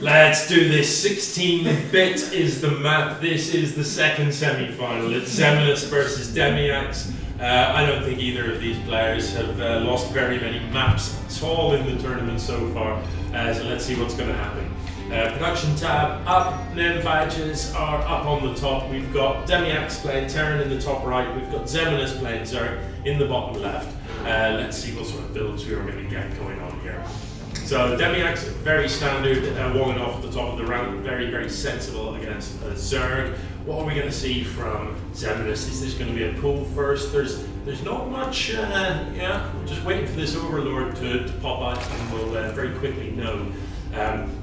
Let's do this. 16-bit is the map. This is the second semi-final. It's Xeminus versus Demiax. I don't think either of these players have lost very many maps at all in the tournament so far. So let's see what's going to happen. Production tab up, name badges are up on the top. We've got Demiax playing Terran in the top right. We've got Xeminus playing Zerg in the bottom left. Let's see what sort of builds we are going to get going on here. So Demiax, very standard, walling off at the top of the round, very, very sensible against Zerg. What are we going to see from Xeminus? Is this going to be a pull first? There's not much, we're just waiting for this Overlord to pop out and we'll very quickly know.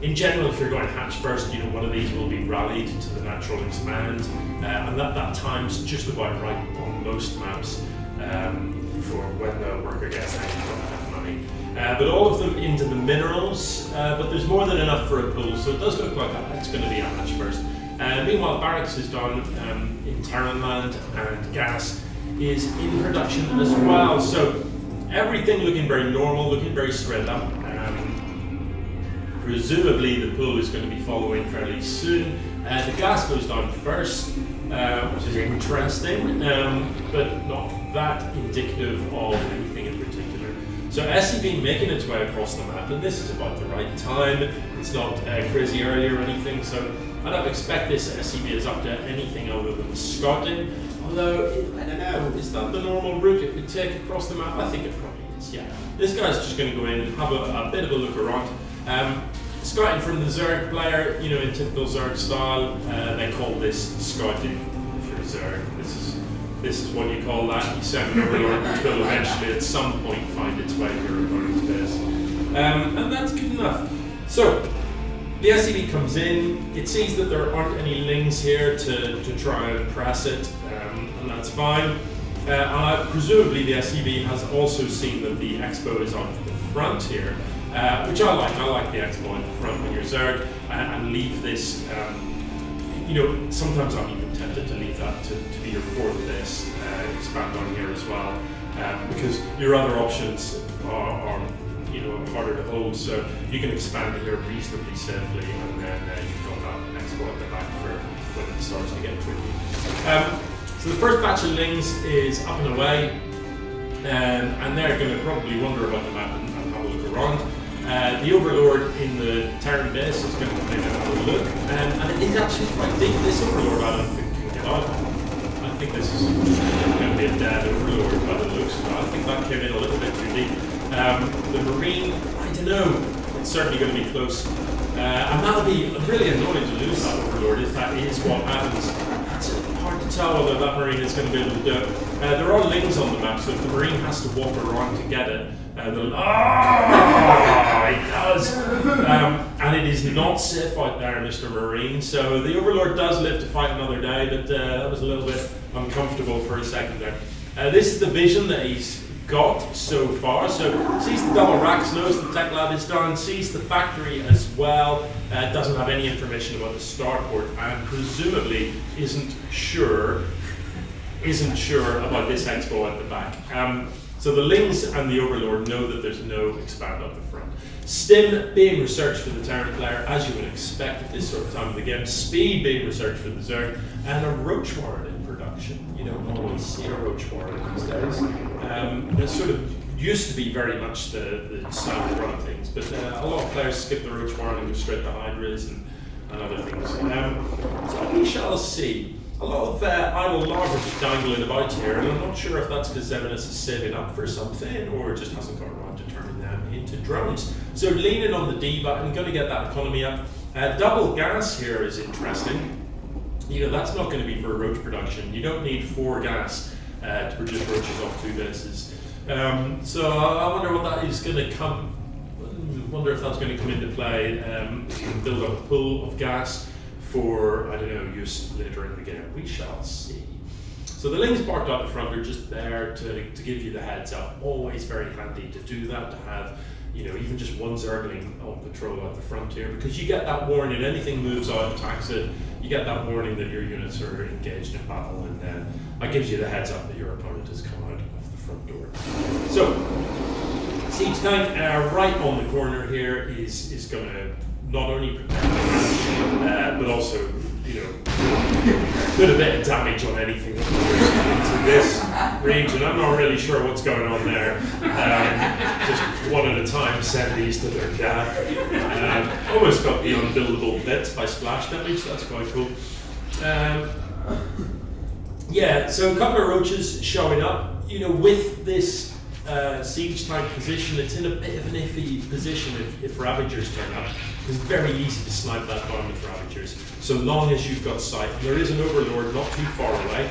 In general, if you're going hatch first, one of these will be rallied to the natural expand, and that time's just about right on most maps for when the worker gets enough money. But all of them into the minerals, but there's more than enough for a pull, so it does look like it's going to be a hatch first. Meanwhile, Barracks is done in Terran land, and gas is in production as well. So everything looking very normal, looking very straight up. Presumably the pull is going to be following fairly soon. The gas goes down first, which is interesting, but not that indicative of anything in particular. So SCB making its way across the map, and this is about the right time. It's not crazy early or anything, so I don't expect this SCB is up to anything other than scouting. Although, I don't know, is that the normal route it would take across the map? I think it probably is, yeah. This guy's just going to go in and have a bit of a look around. Scouting from the Zerg player, in typical Zerg style, they call this scouting. If you're Zerg, this is what you call that. You send an Overlord, which will eventually at some point find its way to your opponent's base. And that's good enough. So, the SCB comes in, it sees that there aren't any lings here to try and press it, and that's fine. Presumably the SCB has also seen that the Expo is on the front here. Which I like. I like the Expo in the front when you're Zerg, and leave this. Sometimes I'm even tempted to leave that to be your fourth base, expand on here as well, because your other options are harder to hold. So you can expand here reasonably safely, and then you've got that Expo at the back for when it starts to get tricky. So the first batch of lings is up and away, and they're going to probably wonder about the map and have a look around. The Overlord in the Terran base is going to come in and have a look, and it is actually quite deep. This Overlord I don't think can get out. I think this is going to be a dead Overlord by the looks of it. I think that came in a little bit too deep. The Marine, I don't know, it's certainly going to be close. And that'll be really annoying to lose that Overlord if that is what happens. It's hard to tell whether that Marine is going to be able to do it. There are lings on the map, so if the Marine has to walk around to get it, it does. And it is not safe out there, Mr. Marine. So the Overlord does live to fight another day, but that was a little bit uncomfortable for a second there. This is the vision that he's got so far. So sees the double racks, knows the tech lab is done, sees the factory as well, doesn't have any information about the starport, and presumably isn't sure about this Expo at the back. So the Lings and the Overlord know that there's no expand up the front. Stim being researched for the Terran player, as you would expect at this sort of time of the game. Speed being researched for the Zerg, and a Roach Warren in production. You don't always see a Roach Warren these days. It sort of used to be very much the standard run of things, but a lot of players skip the Roach Warren and go straight to Hydras and other things. So we shall see. A lot of idle larvae just dangling about here, and I'm not sure if that's because Xeminus is saving up for something or just hasn't got around to turning them into drones. So leaning on the D button, going to get that economy up. Double gas here is interesting. That's not going to be for roach production. You don't need 4 gas to produce roaches off 2 bases. So I wonder what that is going to come. Wonder if that's going to come into play. Build up a pool of gas for, I don't know, use later in the game. We shall see. So the Lings parked out the front are just there to give you the heads up. Always very handy to do that, to have even just one Zergling on patrol out the front here, because you get that warning, anything moves out, attacks it, you get that warning that your units are engaged in battle, and that gives you the heads up that your opponent has come out of the front door. So, Siege Tank right on the corner here is going to not only protect the match, but also, put a bit of damage on anything that goes into this region. I'm not really sure what's going on there. Just one at a time, send these to their death. Almost got the unbuildable bits by splash damage. That's quite cool. Yeah, so a couple of roaches showing up. With this siege tank position, it's in a bit of an iffy position if Ravagers turn up. It's very easy to snipe that down with Ravagers, so long as you've got sight. There is an Overlord not too far away.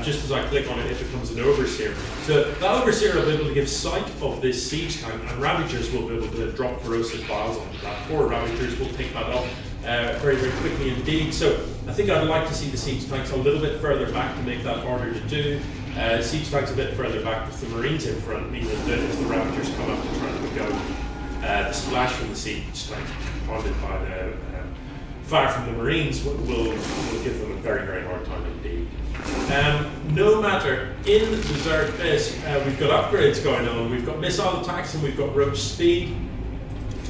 Just as I click on it, it becomes an Overseer. So that Overseer will be able to give sight of this siege tank, and Ravagers will be able to drop corrosive vials onto that. 4 Ravagers will pick that up very, very quickly indeed. So I think I'd like to see the siege tanks a little bit further back to make that harder to do. Siege tanks a bit further back with the Marines in front, meaning that if the Ravagers come up to try to go, the splash from the siege tank, pounded by the fire from the Marines, will give them a very, very hard time indeed. No matter, in Berserk this, we've got upgrades going on. We've got missile attacks and we've got roach speed.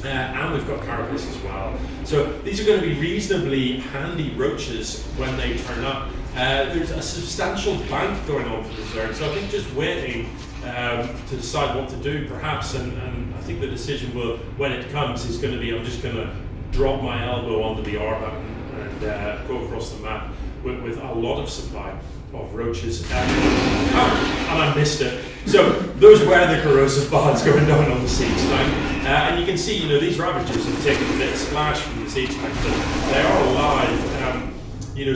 And we've got carapace as well. So these are going to be reasonably handy roaches when they turn up. There's a substantial bank going on for the Zerg, so I think just waiting to decide what to do perhaps, and I think the decision will, when it comes, is going to be I'm just going to drop my elbow onto the R button and go across the map with a lot of supply of roaches. And I missed it. So those were the corrosive bonds going down on the siege tank. And you can see, these Ravagers have taken a bit of splash from the siege tank, but they are alive.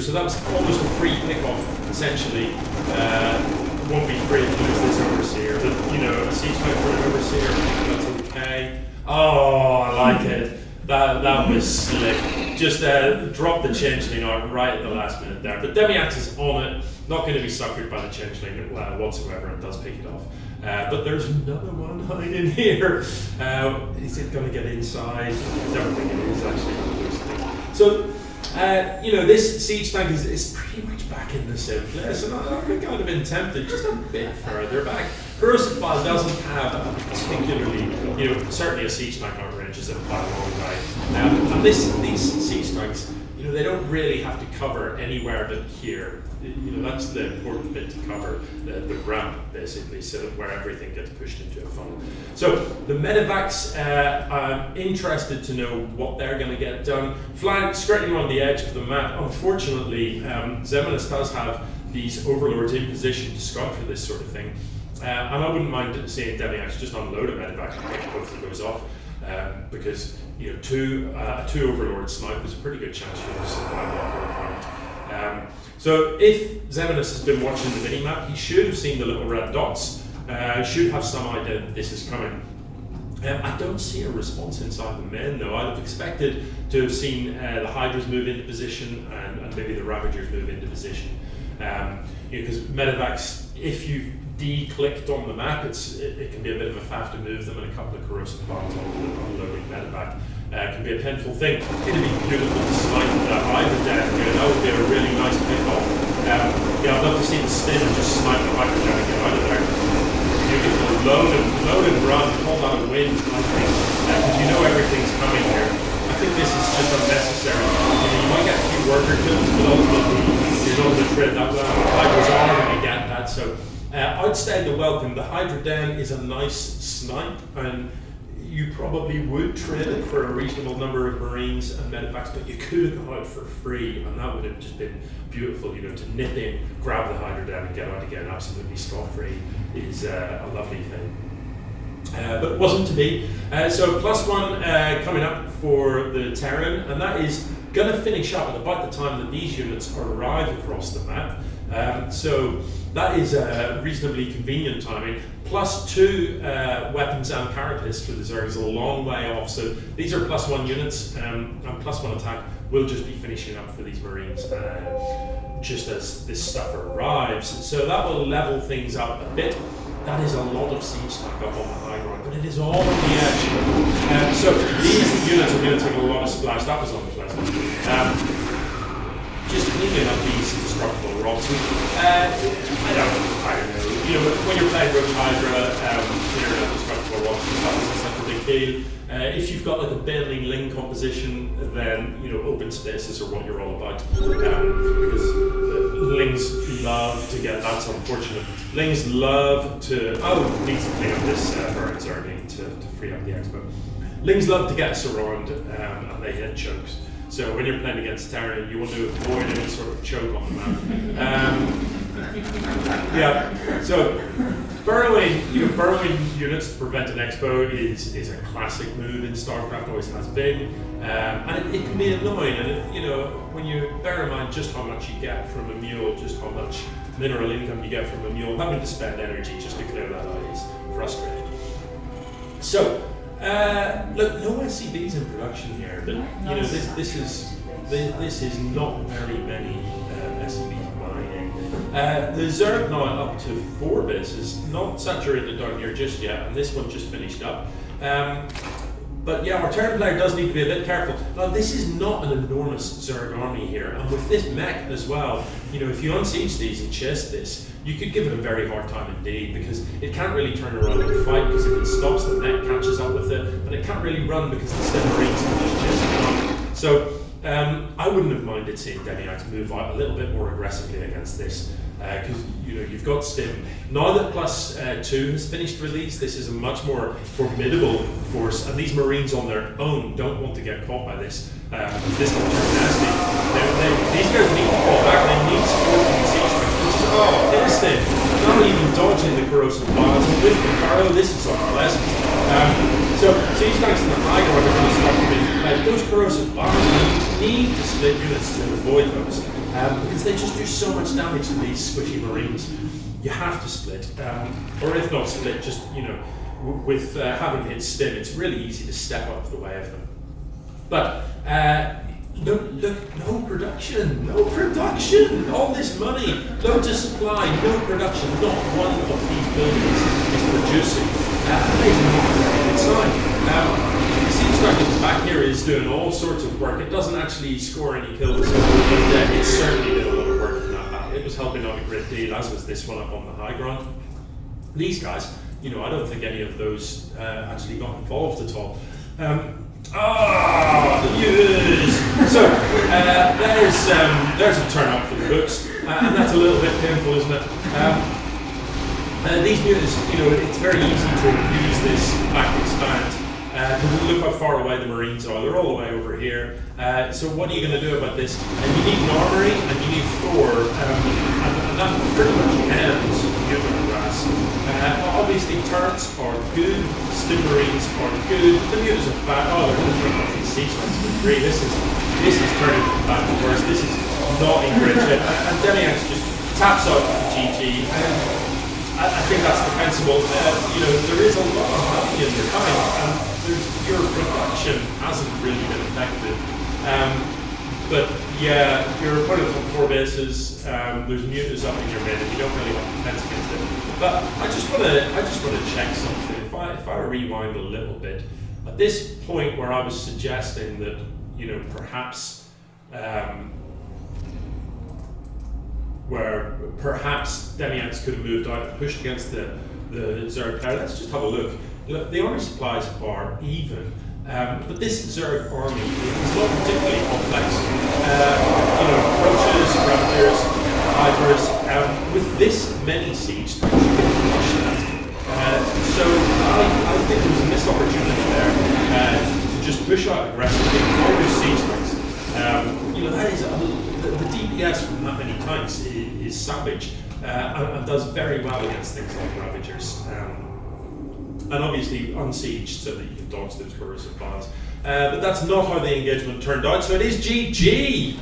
So that was almost a free pick-off, essentially. Won't be free to lose this Overseer, but a siege tank for an Overseer, that's okay. Oh, I like it. That was slick. Just drop the Changeling art right at the last minute there. But Demiax is on it, not going to be suckered by the Changeling whatsoever, and does pick it off. But there's another one hiding here. Is it going to get inside? I don't think it is actually. So, this siege tank is pretty much back in the same place, and I've kind of been tempted just a bit further back. Corrosive File doesn't have a particularly, certainly a siege tank outrange is a quite a long way. And these siege tanks, they don't really have to cover anywhere but here. That's the important bit to cover, the ramp basically, so where everything gets pushed into a funnel. So the medevacs, I'm interested to know what they're going to get done. Flying skirting on the edge of the map, unfortunately, Xeminus does have these overlords in position to scout for this sort of thing. And I wouldn't mind seeing Demiax just unload a medevac and pick both of those off, because two overlord snipe is a pretty good chance for us to survive. So if Xeminus has been watching the minimap, he should have seen the little red dots, should have some idea that this is coming. I don't see a response inside the men though. I'd have expected to have seen the Hydras move into position and maybe the Ravagers move into position. Because medevacs, if you've de-clicked on the map, it can be a bit of a faff to move them, and a couple of corrosive bombs on the loading medevac can be a painful thing. It'd be beautiful to snipe that Hydra down here. That would be a really nice pick-off. I'd love to see the Stim just snipe the Hydra down and get out of there. Beautiful. Load and run. Call that a win, I think. Because everything's coming here. I think this is just unnecessary. You might get a few worker kills, but ultimately you're not going to trade that well. Hydras are going to get that, so outstay the welcome. The Hydra down is a nice snipe, and you probably would trade it for a reasonable number of Marines and medevacs, but you could have got out for free, and that would have just been beautiful. To nip in, grab the Hydra down, and get out again absolutely scot-free is a lovely thing. But it wasn't to be. So +1 coming up for the Terran, and that is going to finish up at about the time that these units arrive across the map. So that is a reasonably convenient timing. +2 weapons and carapace for the Zerg is a long way off. So these are +1 units, and +1 attack will just be finishing up for these Marines just as this stuff arrives. So that will level things up a bit. That is a lot of siege tank up on the high ground, but it is all on the edge. So these units are going to take a lot of splash. That was unpleasant. Just cleaning up these destructible rocks. I don't know. When you're playing Roach Hydra, clearing up destructible rocks, that's such a big keel. If you've got like a bending ling composition, then open spaces are what you're all about, because lings love to get. That's unfortunate. Lings love to. Need to clean up this birds early to free up the expo. Lings love to get us around, and they hit chokes. So when you're playing against Terran, you want to avoid any sort of choke on the map. Yeah. So burrowing units to prevent an expo is a classic move in StarCraft. Always has been, and it can be annoying. And when you bear in mind just how much you get from a mule, just how much mineral income you get from a mule, having to spend energy just to clear that out is frustrating. So. Look, no SCBs in production here, but this is not very many SCBs mining. The Zerg now up to 4 bases, not saturated down here just yet, and this one just finished up. But yeah, our Terran player does need to be a bit careful. Now, this is not an enormous Zerg army here, and with this mech as well, if you unsiege these and chase this, you could give it a very hard time indeed, because it can't really turn around and fight, because if it stops, the mech catches up with it, and it can't really run because the Stem Marines can just chase it around. So I wouldn't have minded seeing Demiax move out a little bit more aggressively against this, because you've got Stim. Now that +2 has finished release, this is a much more formidable force, and these Marines on their own don't want to get caught by this. This can turn nasty. These guys need to fall back. They need support from the siege troops, which is interesting. Not even dodging the corrosive bars. And with the Barrow, this is unpleasant. So siege tanks in the high ground are going to start to be those corrosive bars. You need to split units to avoid those, because they just do so much damage to these squishy Marines. You have to split, or if not split, just with having hit Stim, it's really easy to step out of the way of them. But no production, all this money, loads of supply, no production, not one of these buildings is producing. Amazing sign. The siege tank at the back here is doing all sorts of work. It doesn't actually score any kills, but it certainly did a lot of work in that battle. It was helping out a great deal, as was this one up on the high ground. These guys, I don't think any of those actually got involved at all. The news! So, there's a turn up for the books, and that's a little bit painful, isn't it? These mutants, it's very easy to use this back expand. Look how far away the Marines are. They're all the way over here. So what are you going to do about this? You need an armory, and you need Thor, and that pretty much ends mutant grass. Obviously, turrets are good. Stim Marines are good. The mutants are bad. They're going to turn off these siege tanks for free. This is turning from bad to worse. This is not in great shape. And Demiax just taps out GG. I think that's defensible. There is a lot of money in your time, and your production hasn't really been affected. But yeah, your opponent on 4 bases. There's mutants up in your mid, and you don't really want to defense against it. But I just want to check something. If I rewind a little bit, at this point where I was suggesting that perhaps. Where perhaps Demiax could have moved out and pushed against the Zerg player. Let's just have a look. The army supplies are even, but this Zerg army is not particularly complex. Roaches, raptors, hydras. With this many siege tanks, you can crush that. So I think there was a missed opportunity there to just push out aggressively all those siege tanks. That is the DPS from that many tanks is savage and does very well against things like Ravagers. And obviously unsieged so that you can dodge those corrosive bombs. But that's not how the engagement turned out, so it is GG!